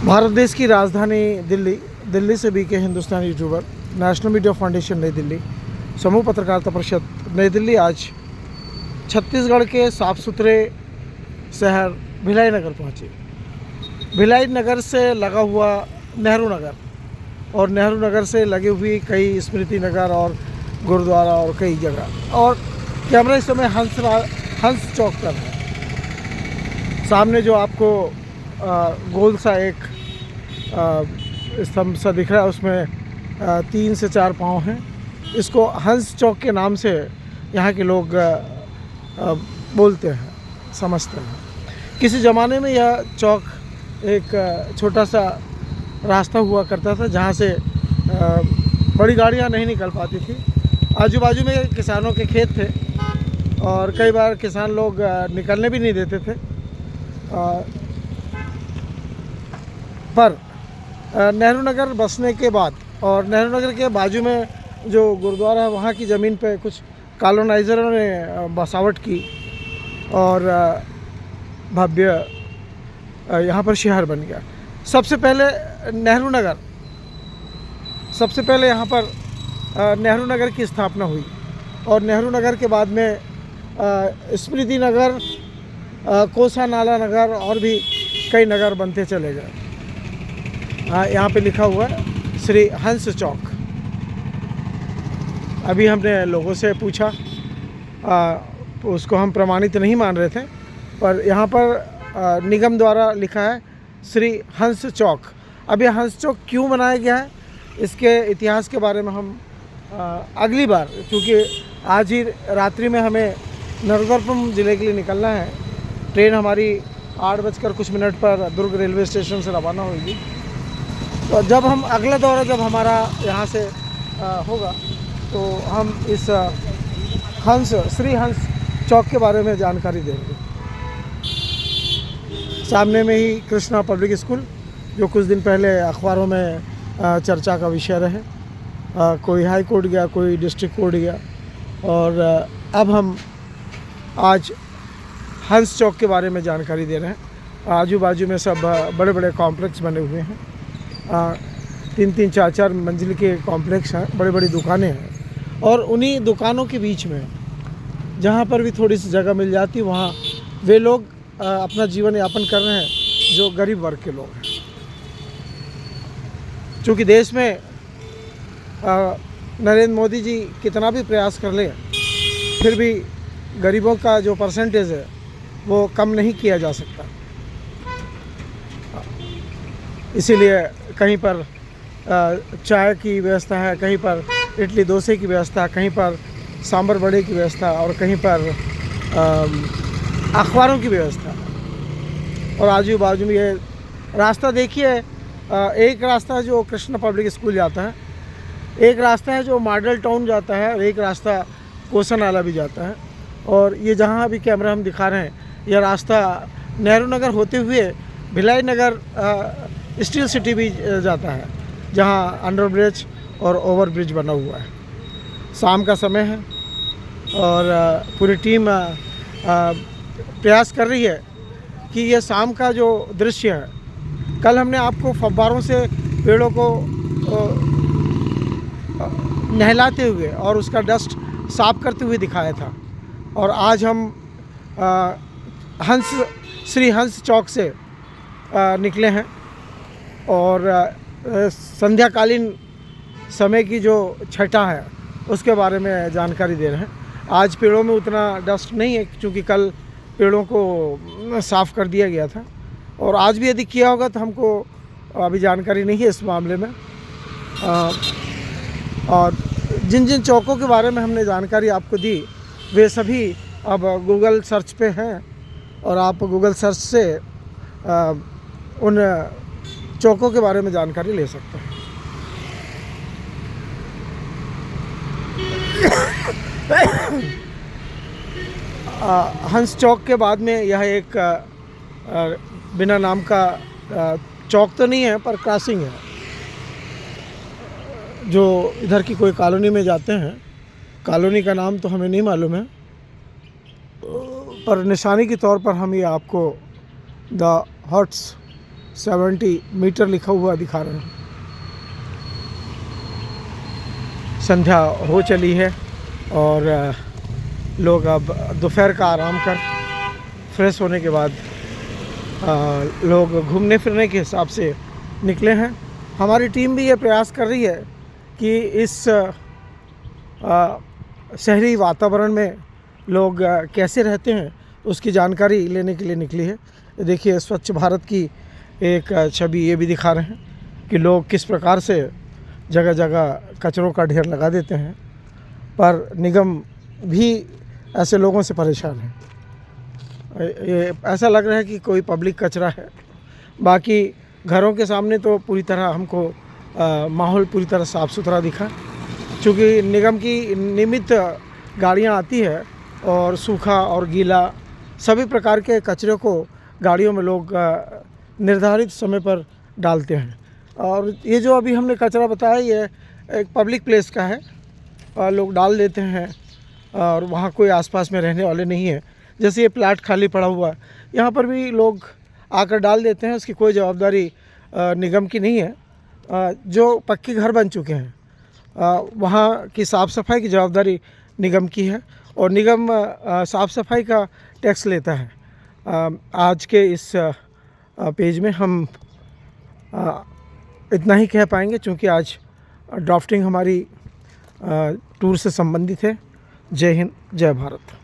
भारत देश की राजधानी दिल्ली, दिल्ली से बीके हिंदुस्तानी यूट्यूबर, नेशनल मीडिया फाउंडेशन नई दिल्ली, समूह पत्रकारिता परिषद नई दिल्ली आज छत्तीसगढ़ के साफ़ सुथरे शहर भिलाई नगर पहुँचे। भिलाई नगर से लगा हुआ नेहरू नगर और नेहरू नगर से लगी हुई कई स्मृति नगर और गुरुद्वारा और कई जगह, और कैमरा इस समय हंस चौक पर है। सामने जो आपको गोल सा एक स्तंभ सा दिख रहा है, उसमें 3 से 4 पाँव हैं। इसको हंस चौक के नाम से यहाँ के लोग बोलते हैं, समझते हैं। किसी ज़माने में यह चौक एक छोटा सा रास्ता हुआ करता था जहाँ से बड़ी गाड़ियाँ नहीं निकल पाती थी। आजू बाजू में किसानों के खेत थे और कई बार किसान लोग निकलने भी नहीं देते थे। पर नेहरू नगर बसने के बाद और नेहरू नगर के बाजू में जो गुरुद्वारा है, वहाँ की ज़मीन पे कुछ कॉलोनाइज़रों ने बसावट की और भव्य यहाँ पर शहर बन गया। सबसे पहले यहाँ पर नेहरू नगर की स्थापना हुई और नेहरू नगर के बाद में स्मृति नगर, कोसा नाला नगर और भी कई नगर बनते चले गए। यहाँ पे लिखा हुआ है श्री हंस चौक। अभी हमने लोगों से पूछा, उसको हम प्रमाणित नहीं मान रहे थे, पर यहाँ पर निगम द्वारा लिखा है श्री हंस चौक। अब यह हंस चौक क्यों बनाया गया है, इसके इतिहास के बारे में हम अगली बार, क्योंकि आज ही रात्रि में हमें नर्मदापुरम ज़िले के लिए निकलना है। ट्रेन हमारी 8 बजकर कुछ मिनट पर दुर्ग रेलवे स्टेशन से रवाना होगी। तो जब हम अगला दौरा जब हमारा यहाँ से होगा, तो हम इस श्री हंस चौक के बारे में जानकारी देंगे। सामने में ही कृष्णा पब्लिक स्कूल, जो कुछ दिन पहले अखबारों में चर्चा का विषय रहे। कोई हाई कोर्ट गया, कोई डिस्ट्रिक्ट कोर्ट गया, और अब हम आज हंस चौक के बारे में जानकारी दे रहे हैं। आजू बाजू में सब बड़े बड़े कॉम्प्लेक्स बने हुए हैं, 3-3, 4-4 मंजिल के कॉम्प्लेक्स हैं, बड़ी बड़ी दुकानें हैं, और उन्हीं दुकानों के बीच में जहाँ पर भी थोड़ी सी जगह मिल जाती, वहाँ वे लोग अपना जीवन यापन कर रहे हैं जो गरीब वर्ग के लोग हैं। चूँकि देश में नरेंद्र मोदी जी कितना भी प्रयास कर ले, फिर भी गरीबों का जो परसेंटेज है वो कम नहीं किया जा सकता। इसीलिए कहीं पर चाय की व्यवस्था है, कहीं पर इडली डोसे की व्यवस्था, कहीं पर सांभर वड़े की व्यवस्था, और कहीं पर अखबारों की व्यवस्था। और आजू बाजू में ये रास्ता देखिए, एक रास्ता है जो कृष्णा पब्लिक स्कूल जाता है, एक रास्ता है जो मॉडल टाउन जाता है, और एक रास्ता कोसा नाला भी जाता है। और ये जहाँ अभी कैमरा हम दिखा रहे हैं, यह रास्ता नेहरू नगर होते हुए भिलाई नगर स्टील सिटी भी जाता है, जहाँ अंडर ब्रिज और ओवर ब्रिज बना हुआ है। शाम का समय है और पूरी टीम प्रयास कर रही है कि यह शाम का जो दृश्य है, कल हमने आपको फव्वारों से पेड़ों को नहलाते हुए और उसका डस्ट साफ करते हुए दिखाया था, और आज हम श्री हंस चौक से निकले हैं और संध्याकालीन समय की जो छटा है उसके बारे में जानकारी दे रहे हैं। आज पेड़ों में उतना डस्ट नहीं है, क्योंकि कल पेड़ों को साफ़ कर दिया गया था, और आज भी यदि किया होगा तो हमको अभी जानकारी नहीं है इस मामले में। और जिन जिन चौकों के बारे में हमने जानकारी आपको दी, वे सभी अब गूगल सर्च पे हैं, और आप गूगल सर्च से उन चौकों के बारे में जानकारी ले सकते हैं। हंस चौक के बाद में यह एक बिना नाम का चौक तो नहीं है, पर क्रॉसिंग है, जो इधर की कोई कॉलोनी में जाते हैं। कॉलोनी का नाम तो हमें नहीं मालूम है, पर निशानी के तौर पर हम ये आपको द हट्स 70 मीटर लिखा हुआ दिखा रहे हैं। संध्या हो चली है और लोग अब दोपहर का आराम कर फ्रेश होने के बाद लोग घूमने फिरने के हिसाब से निकले हैं। हमारी टीम भी ये प्रयास कर रही है कि इस शहरी वातावरण में लोग कैसे रहते हैं उसकी जानकारी लेने के लिए निकली है। देखिए, स्वच्छ भारत की एक छवि ये भी दिखा रहे हैं कि लोग किस प्रकार से जगह जगह कचरों का ढेर लगा देते हैं, पर निगम भी ऐसे लोगों से परेशान है। ये ऐसा लग रहा है कि कोई पब्लिक कचरा है। बाकी घरों के सामने तो पूरी तरह हमको माहौल पूरी तरह साफ़ सुथरा दिखा, क्योंकि निगम की नियमित गाड़ियां आती है और सूखा और गीला सभी प्रकार के कचरे को गाड़ियों में लोग निर्धारित समय पर डालते हैं। और ये जो अभी हमने कचरा बताया, ये एक पब्लिक प्लेस का है और लोग डाल देते हैं और वहाँ कोई आसपास में रहने वाले नहीं है। जैसे ये प्लाट खाली पड़ा हुआ है, यहाँ पर भी लोग आकर डाल देते हैं, उसकी कोई जवाबदारी निगम की नहीं है। जो पक्के घर बन चुके हैं वहाँ की साफ़ सफाई की जवाबदारी निगम की है और निगम साफ़ सफाई का टैक्स लेता है। आज के इस पेज में हम इतना ही कह पाएंगे, क्योंकि आज ड्राफ्टिंग हमारी टूर से संबंधित है। जय हिंद, जय भारत।